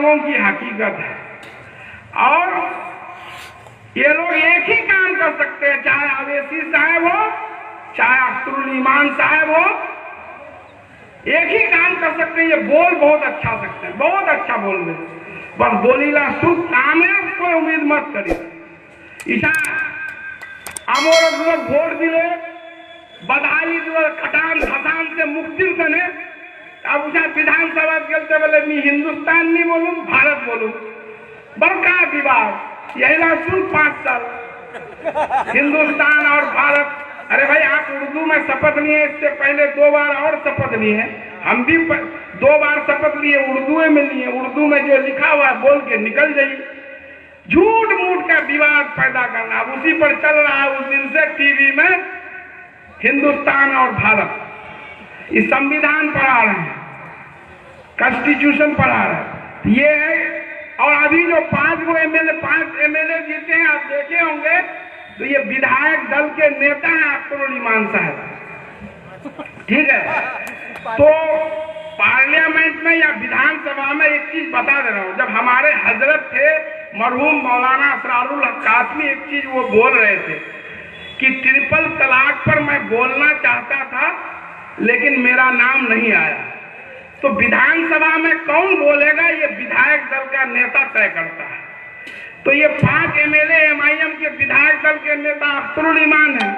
लोगों की हकीकत है। और ये लोग एक ही काम कर सकते हैं, चाहे अवैसी साहब हो, चाहे अख्तरुल ईमान साहब हो, एक ही काम कर सकते हैं, ये बोल बहुत अच्छा सकते हैं, बहुत अच्छा बोल रहे हैं, बस बोलीला सुख काम है, कोई उम्मीद मत करिए। ईशा लोग वोट दिले, बधाई दिले, कटान धसान से मुक्ति बने। अब उसे विधानसभा गेलते बोले मैं हिंदुस्तान नहीं बोलूं, भारत बोलूं, बड़का विवाद यही ना सुन 5 साल हिंदुस्तान और भारत। अरे भाई आप उर्दू में शपथ लिए, इससे पहले 2 बार और शपथ लिए हैं, हम भी 2 बार शपथ लिए, उर्दू में लिए, उर्दू में जो लिखा हुआ बोल के निकल जाइए। झूठ मूठ का विवाद पैदा करना, अब उसी पर चल रहा है उस दिन से टीवी में, हिंदुस्तान और भारत। इस संविधान पढ़ा रहे हैं, कॉन्स्टिट्यूशन पढ़ा रहे हैं, ये है। और अभी जो 5 एमएलए जीते हैं, आप देखे होंगे, तो ये विधायक दल के नेता हैं अख्तरुल ईमान साहब, ठीक है। तो पार्लियामेंट में या विधानसभा में एक चीज बता दे रहा हूं, जब हमारे हजरत थे मरहूम मौलाना असरारुल हक कासमी, एक चीज वो बोल रहे थे कि ट्रिपल तलाक पर मैं बोलना चाहता था लेकिन मेरा नाम नहीं आया। तो विधानसभा में कौन बोलेगा, ये विधायक दल का नेता तय करता है। तो ये 5 एमएलए एमआईएम के विधायक दल के नेता अख्तरुल ईमान है,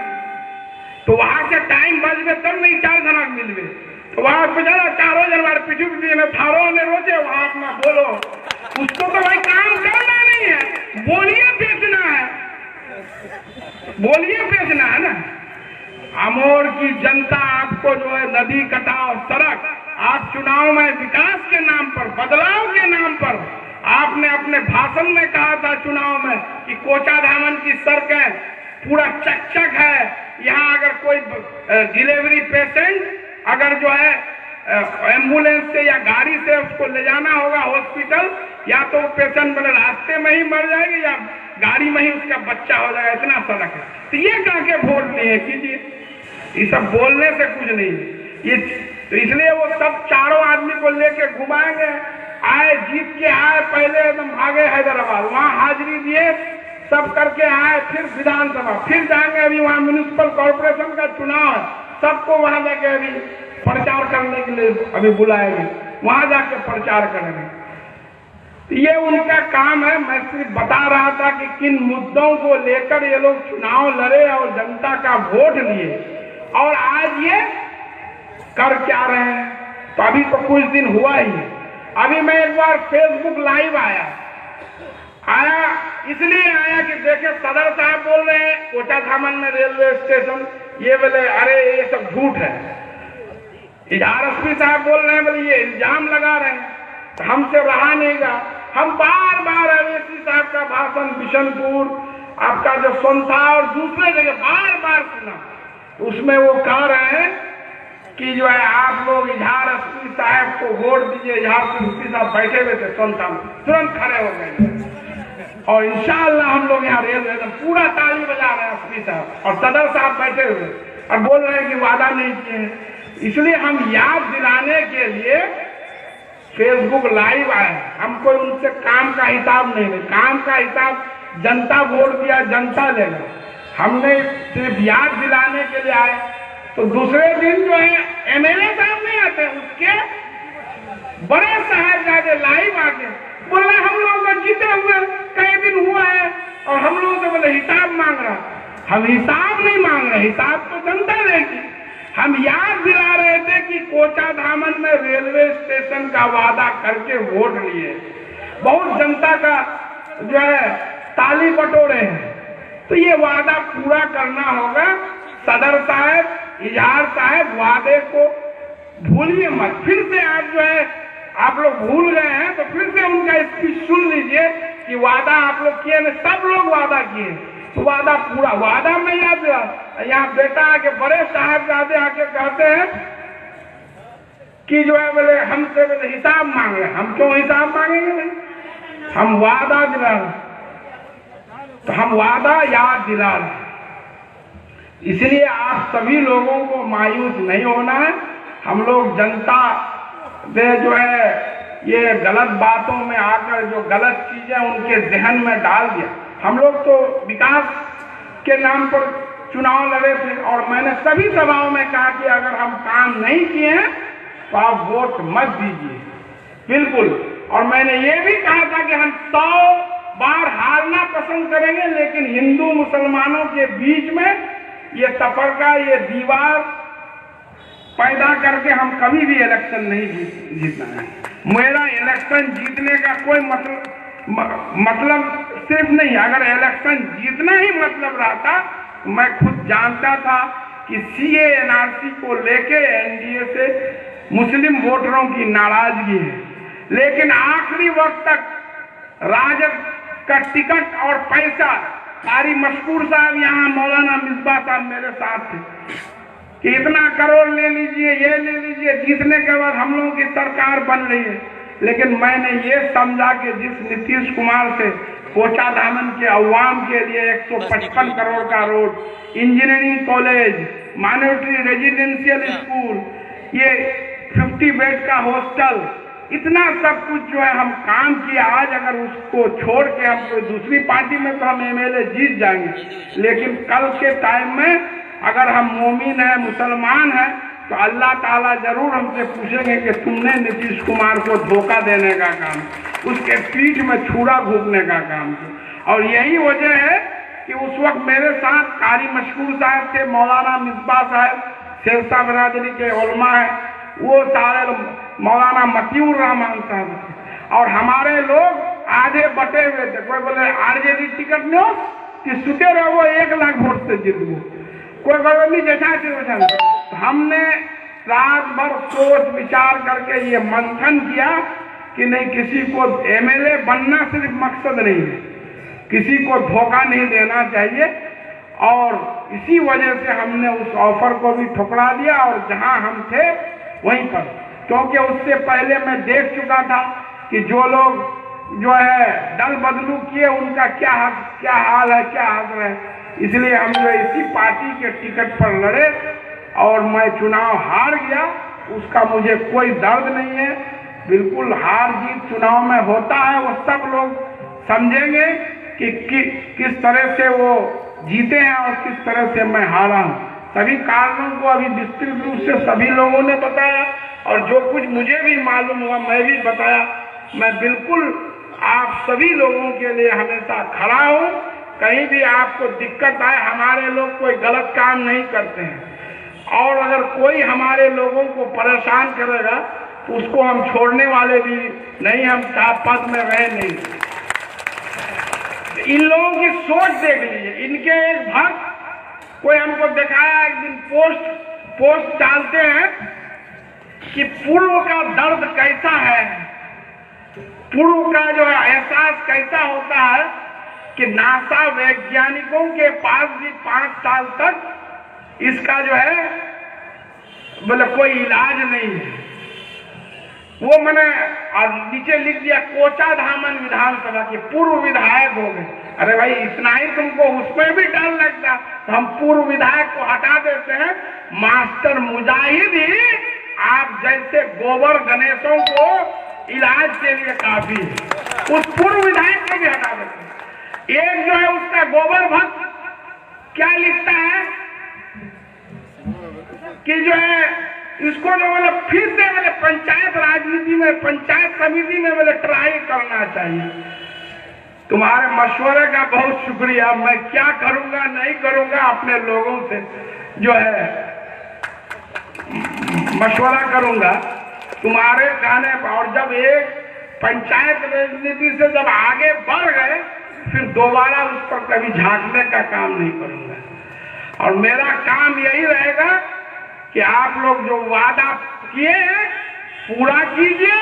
तो वहां से टाइम बच गए तब नहीं 4 जना मिल गए, तो वहां बेचारा 4 जन बार पिछुक दिए, थारो ने रोजे, वहां अपना बोलो, उसको तो भाई काम करना नहीं है, बोलिए बेचना है, बोलिए बेचना है ना। अमोर की जनता आपको जो है नदी कटाव सड़क, आप चुनाव में विकास के नाम पर, बदलाव के नाम पर, आपने अपने भाषण में कहा था चुनाव में कि कोचा धामन की सड़कें पूरा चकचक है, यहाँ अगर कोई डिलीवरी पेशेंट अगर जो है एम्बुलेंस से या गाड़ी से उसको ले जाना होगा हॉस्पिटल, या तो पेशेंट मतलब रास्ते में ही मर जाएगी या गाड़ी में ही उसका बच्चा हो जाएगा, इतना सड़क है। तो ये कह के वोट दिए कीजिए, ये सब बोलने से कुछ नहीं ये। तो इसलिए वो सब चारों आदमी को लेके घुमाएंगे, आए जीत के आए, पहले एकदम भागे हैदराबाद, वहां हाजिरी दिए, सब करके आए, फिर विधानसभा, फिर जाएंगे, अभी वहां म्युनिसिपल कॉर्पोरेशन का चुनाव है, सबको वहां जाके अभी प्रचार करने के लिए अभी बुलाएंगे, वहां जाके प्रचार करेंगे। ये उनका काम है। मैं सिर्फ बता रहा था कि किन मुद्दों को लेकर ये लोग चुनाव लड़े और जनता का वोट लिए, और आज ये कर क्या रहे हैं। तो अभी तो कुछ दिन हुआ ही है। अभी मैं एक बार फेसबुक लाइव आया इसलिए आया कि देखे सदर साहब बोल रहे हैं कोचा धामन में रेलवे स्टेशन, ये बोले अरे ये सब झूठ है। इजहार एसपी साहब बोल रहे हैं, बोले ये इल्जाम लगा रहे हैं, तो हमसे रहा नहीं गा। हम बार बार अवैसी साहब का भाषण बिशनपुर, आपका जो सोनथा और दूसरे जगह बार बार सुना, उसमें वो कह रहे हैं कि जो है आप लोग इजहार एसपी साहब को वोट दीजिए। इजहार एसपी साहब बैठे हुए थे सोनथा में, तुरंत खड़े हो गए, और इंशाअल्लाह हम लोग यहाँ रेल में पूरा ताली बजा रहे हैं एसपी साहब, और सदर साहब बैठे हुए और बोल रहे हैं कि वादा नहीं किए हैं। इसलिए हम याद दिलाने के लिए फेसबुक लाइव आए। हम कोई उनसे काम का हिसाब नहीं ले, काम का हिसाब जनता वोट दिया, जनता लेगा। हमने सिर्फ याद दिलाने के लिए आए। तो दूसरे दिन जो है एमएलए साहब नहीं आते, उसके बड़े साहबजादे लाइव आके बोले हम लोग जीते हुए कई दिन हुआ है और हम लोग से बोले हिसाब मांग रहा। हम हिसाब नहीं मांग रहे, हिसाब तो जनता देगी। हम याद दिला रहे थे कि कोचा धामन में रेलवे स्टेशन का वादा करके वोट लिए, बहुत जनता का जो है ताली बटोरे हैं। तो ये वादा पूरा करना होगा। सदर साहब, इजहार साहब, वादे को भूलिए मत। फिर से आप जो है आप लोग भूल गए हैं, तो फिर से उनका स्पीच सुन लीजिए कि वादा आप लोग किए ना, सब लोग वादा किए, तो वादा पूरा। वादा में याद यहाँ बेटा आके बड़े साहबजादे आके कहते हैं कि जो है बोले हमसे बोले हिसाब मांग रहे। हम क्यों हिसाब मांगेंगे भाई, हम वादा दिला रहे, तो हम वादा याद दिला रहे। इसलिए आप सभी लोगों को मायूस नहीं होना है। हम लोग जनता से जो है ये गलत बातों में आकर जो गलत चीजें उनके जहन में डाल दिया। हम लोग तो विकास के नाम पर चुनाव लड़े थे और मैंने सभी सभाओं में कहा कि अगर हम काम नहीं किए हैं तो आप वोट मत दीजिए, बिल्कुल। और मैंने ये भी कहा था कि हम 100 बार हारना पसंद करेंगे, लेकिन हिंदू मुसलमानों के बीच में ये तफरका, ये दीवार पैदा करके हम कभी भी इलेक्शन नहीं जीतना है। मेरा इलेक्शन जीतने का कोई मतलब सिर्फ नहीं, अगर इलेक्शन जीतना ही मतलब रहता तो मैं खुद जानता था कि सीए एनआरसी को लेके एनडीए से मुस्लिम वोटरों की नाराजगी है, लेकिन आखिरी वक्त तक राजद का टिकट और पैसा, कारी मशकूर साहब यहाँ मौलाना मिसबा साहब मेरे साथ थे कि इतना करोड़ ले लीजिए, ये ले लीजिए, जीतने के बाद हम लोगों की सरकार बन रही है। लेकिन मैंने ये समझा कि जिस नीतीश कुमार से कोचा धामन के अवाम के लिए 155 करोड़ का road, engineering college, minority residential school, ये 50 बेड का हॉस्टल, इतना सब कुछ जो है हम काम किया। आज अगर उसको छोड़ के हम कोई दूसरी पार्टी में तो हम एमएलए जीत जाएंगे, लेकिन कल के टाइम में अगर हम मोमिन हैं, मुसलमान हैं, तो अल्लाह ताला जरूर हमसे पूछेंगे कि तुमने नीतीश कुमार को धोखा देने का काम, उसके पीठ में छुरा घूमने का काम किया। और यही वजह है कि उस वक्त मेरे साथ कारी मशकूर साहब थे, मौलाना मिसबा साहब, शेरशाह बिरादरी के उलमा है, वो सारे मौलाना मतीउर रहमान साहब थे, और हमारे लोग आधे बटे हुए थे। कोई बोले आरजेडी टिकट लो कि सुते रहो 1 लाख वोट से जीत गो, कोई बोले जैसा तो हमने रात भर सोच विचार करके ये मंथन किया कि नहीं, किसी को एमएलए बनना सिर्फ मकसद नहीं है, किसी को धोखा नहीं देना चाहिए। और इसी वजह से हमने उस ऑफर को भी ठुकरा दिया और जहां हम थे वहीं पर, क्योंकि उससे पहले मैं देख चुका था कि जो लोग जो है दल बदलू किए उनका क्या हाल है, क्या हाल है। इसलिए हम जो इसी पार्टी के टिकट पर लड़े और मैं चुनाव हार गया, उसका मुझे कोई दर्द नहीं है। बिल्कुल हार जीत चुनाव में होता है, वो सब लोग समझेंगे कि किस तरह से वो जीते हैं और किस तरह से मैं हारा हूँ। सभी कारणों को अभी विस्तृत रूप से सभी लोगों ने बताया और जो कुछ मुझे भी मालूम हुआ मैं भी बताया। मैं बिल्कुल आप सभी लोगों के लिए हमेशा खड़ा हूँ। कहीं भी आपको दिक्कत आए, हमारे लोग कोई गलत काम नहीं करते हैं और अगर कोई हमारे लोगों को परेशान करेगा तो उसको हम छोड़ने वाले भी नहीं, हम चाप पद में रहे नहीं। इन लोगों की सोच देख लीजिए। इनके एक भक्त कोई हमको दिखाया, एक दिन पोस्ट डालते हैं कि पूर्व का दर्द कैसा है, पूर्व का जो है एहसास कैसा होता है कि नासा वैज्ञानिकों के पास भी 5 साल तक इसका जो है मतलब कोई इलाज नहीं है। वो मैंने और नीचे लिख दिया कोचा धामन विधानसभा के पूर्व विधायक हो गए। अरे भाई इतना ही तुमको उसमें भी डर लगता तो हम पूर्व विधायक को हटा देते हैं। मास्टर मुजाहिद ही आप जैसे गोबर गणेशों को इलाज के लिए काफी है, उस पूर्व विधायक को भी हटा देते हैं। एक जो है उसका गोबर भक्त क्या लिखता है कि जो है इसको जो मतलब फिर से मतलब पंचायत राजनीति में, पंचायत समिति में मतलब ट्राई करना चाहिए। तुम्हारे मशवरे का बहुत शुक्रिया। मैं क्या करूंगा नहीं करूंगा अपने लोगों से जो है मशवरा करूंगा तुम्हारे कहने पर। और जब एक पंचायत राजनीति से जब आगे बढ़ गए फिर दोबारा उस पर कभी झांकने का काम नहीं करूंगा। और मेरा काम यही रहेगा कि आप लोग जो वादा किए हैं पूरा कीजिए।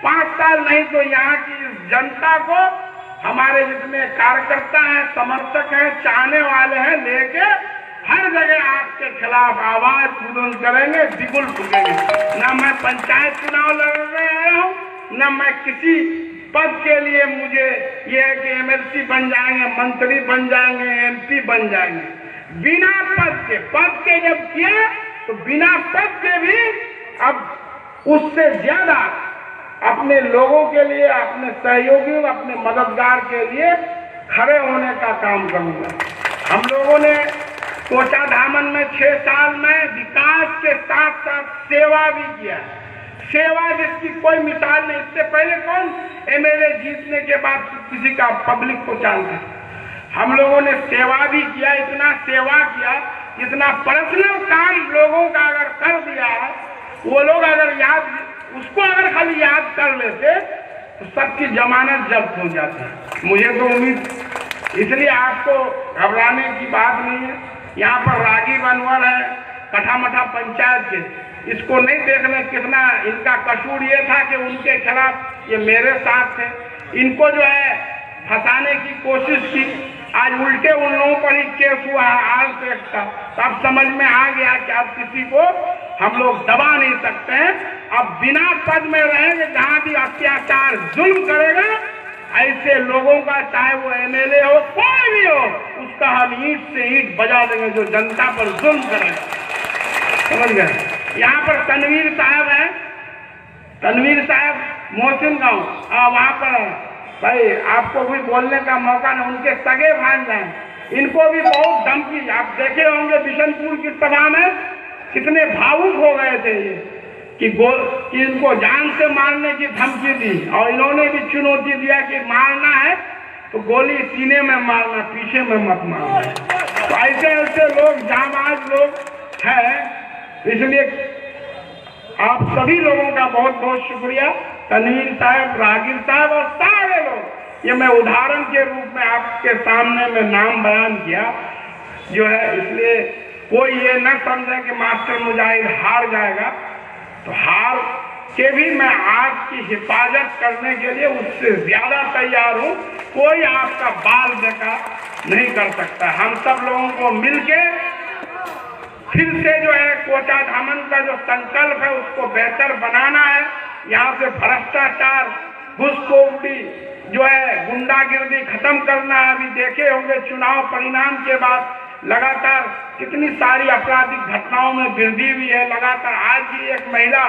5 साल नहीं तो यहाँ की जनता को, हमारे जितने कार्यकर्ता हैं, समर्थक हैं, चाहने वाले हैं, लेके हर जगह आपके खिलाफ आवाज बुलंद करेंगे, बिगुल फूकेंगे। न मैं पंचायत चुनाव लड़ने आया हूँ, न मैं किसी पद के लिए मुझे ये है कि एमएलसी बन जाएंगे, मंत्री बन जाएंगे, एमपी बन जाएंगे। बिना पद के जब किया तो बिना पद के भी अब उससे ज्यादा अपने लोगों के लिए, अपने सहयोगियों, अपने मददगार के लिए खड़े होने का काम करूंगा। हम लोगों ने कोचा धामन में 6 साल में विकास के साथ साथ सेवा भी किया, सेवा जिसकी कोई मिसाल नहीं। इससे पहले कौन एमएलए जीतने के बाद किसी का पब्लिक को जानते? हम लोगों ने सेवा भी किया, इतना सेवा किया, इतना पर्सनल काम लोगों का अगर कर दिया है, वो लोग अगर याद, उसको अगर खाली याद कर लेते तो सबकी जमानत जब्त हो जाती। मुझे तो उम्मीद, इसलिए आपको घबराने की बात नहीं है। यहाँ पर रागी बनवर है कठामठा पंचायत के, इसको नहीं देखने कितना इनका कसूर ये था कि उनके खिलाफ ये मेरे साथ थे, इनको जो है फंसाने की कोशिश की। आज उल्टे उन लोगों पर ही केस हुआ है आज तक का। तब समझ में आ गया कि अब किसी को हम लोग दबा नहीं सकते हैं। अब बिना पद में रहेंगे, जहां भी अत्याचार जुल्म करेगा ऐसे लोगों का, चाहे वो एमएलए हो कोई भी हो, उसका हम ईंट से ईंट बजा देंगे जो जनता पर जुल्म करेगा। समझ गए? यहाँ पर तनवीर साहब है, तनवीर साहब मोहसिन गांव, वहां पर भाई आपको भी बोलने का मौका नहीं, उनके सगे भांजे हैं, इनको भी बहुत धमकी। आप देखे होंगे बिशनपुर की सभा में कितने भावुक हो गए थे ये कि इनको जान से मारने की धमकी दी, और इन्होंने भी चुनौती दिया कि मारना है तो गोली सीने में मारना, पीछे में मत मारना। तो ऐसे ऐसे लोग, जाबाज लोग हैं। इसलिए आप सभी लोगों का बहुत बहुत शुक्रिया, तनवीर साहब, रागिर साहब और सारे लोग। ये मैं उदाहरण के रूप में आपके सामने में नाम बयान किया जो है, इसलिए कोई ये न समझे कि मास्टर मुजाहिद हार जाएगा। तो हार के भी मैं आपकी हिफाजत करने के लिए उससे ज्यादा तैयार हूं। कोई आपका बाल बेका नहीं कर सकता। हम सब लोगों को मिलके फिर से जो है कोचा धामन का जो संकल्प है उसको बेहतर बनाना है। यहाँ से भ्रष्टाचार, घुसखोरी जो है, गुंडागिर्दी खत्म करना है। अभी देखे होंगे चुनाव परिणाम के बाद लगातार कितनी सारी आपराधिक घटनाओं में वृद्धि हुई है। लगातार आज भी एक महिला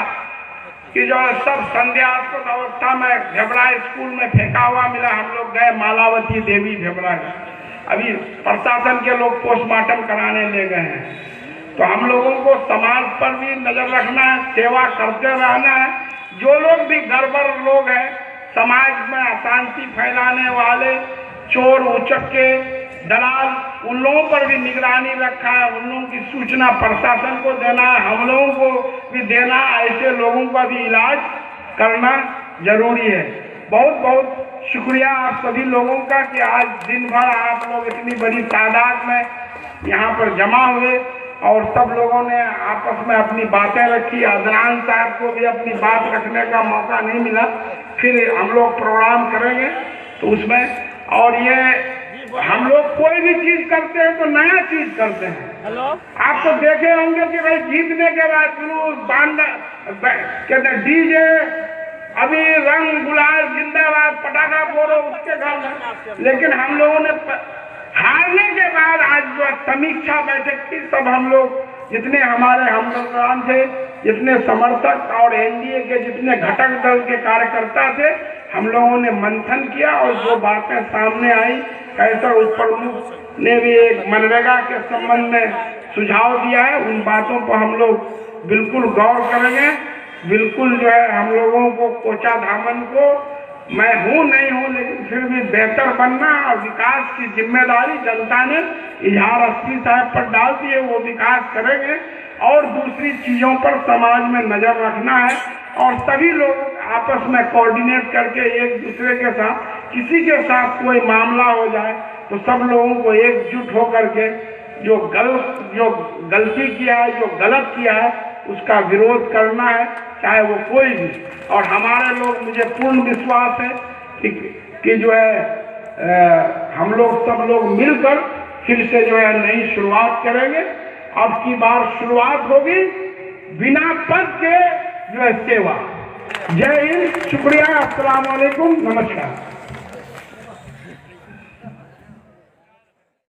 की जो है सब संदेहास्पद अवस्था में भेबड़ा स्कूल में फेंका हुआ मिला। हम लोग गए, मालावती देवी भेबड़ा, अभी प्रशासन के लोग पोस्टमार्टम कराने ले गए हैं। तो हम लोगों को समाज पर भी नजर रखना है, सेवा करते रहना है। जो लोग भी गड़बड़ लोग हैं, समाज में अशांति फैलाने वाले, चोर उचक्के, दलाल, उन लोगों पर भी निगरानी रखा है। उन लोगों की सूचना प्रशासन को देना है, हम लोगों को भी देना। ऐसे लोगों का भी इलाज करना जरूरी है। बहुत बहुत शुक्रिया आप सभी लोगों का कि आज दिन भर आप लोग इतनी बड़ी तादाद में यहाँ पर जमा हुए और सब लोगों ने आपस में अपनी बातें रखी। अदनान साहब को भी अपनी बात रखने का मौका नहीं मिला। फिर हम लोग प्रोग्राम करेंगे तो उसमें, और ये हम लोग कोई भी चीज करते हैं तो नया चीज करते हैं। आप तो देखे होंगे कि भाई जीतने के बाद जुलूस बांधना, कहते डीजे, अभी रंग गुलाल जिंदाबाद, पटाखा फोड़ो उसके घर में। लेकिन हम लोगों ने हारने के बाद आज जो समीक्षा बैठक की, सब हम लोग जितने हमारे हमदर्द थे, जितने समर्थक और एनडीए के जितने घटक दल के कार्यकर्ता थे, हम लोगों ने मंथन किया और जो बातें सामने आई, कैसर उप प्रमुख ने भी एक मनरेगा के संबंध में सुझाव दिया है, उन बातों पर हम लोग बिल्कुल गौर करेंगे। बिल्कुल जो है हम लोगों को कोचा धामन को, मैं हूँ नहीं हूँ लेकिन फिर भी बेहतर बनना और विकास की जिम्मेदारी जनता ने इजहार एसपी साहब पर डाल दी है, वो विकास करेंगे। और दूसरी चीजों पर समाज में नजर रखना है और सभी लोग आपस में कोऑर्डिनेट करके एक दूसरे के साथ, किसी के साथ कोई मामला हो जाए तो सब लोगों को एकजुट होकर के जो गलती किया है, जो गलत किया है, उसका विरोध करना है, चाहे वो कोई भी। और हमारे लोग, मुझे पूर्ण विश्वास है कि जो है हम लोग सब लोग मिलकर फिर से जो है नई शुरुआत करेंगे। अब की बार शुरुआत होगी बिना पद के जो है सेवा। जय हिंद, शुक्रिया, अस्सलाम वालेकुम, नमस्कार।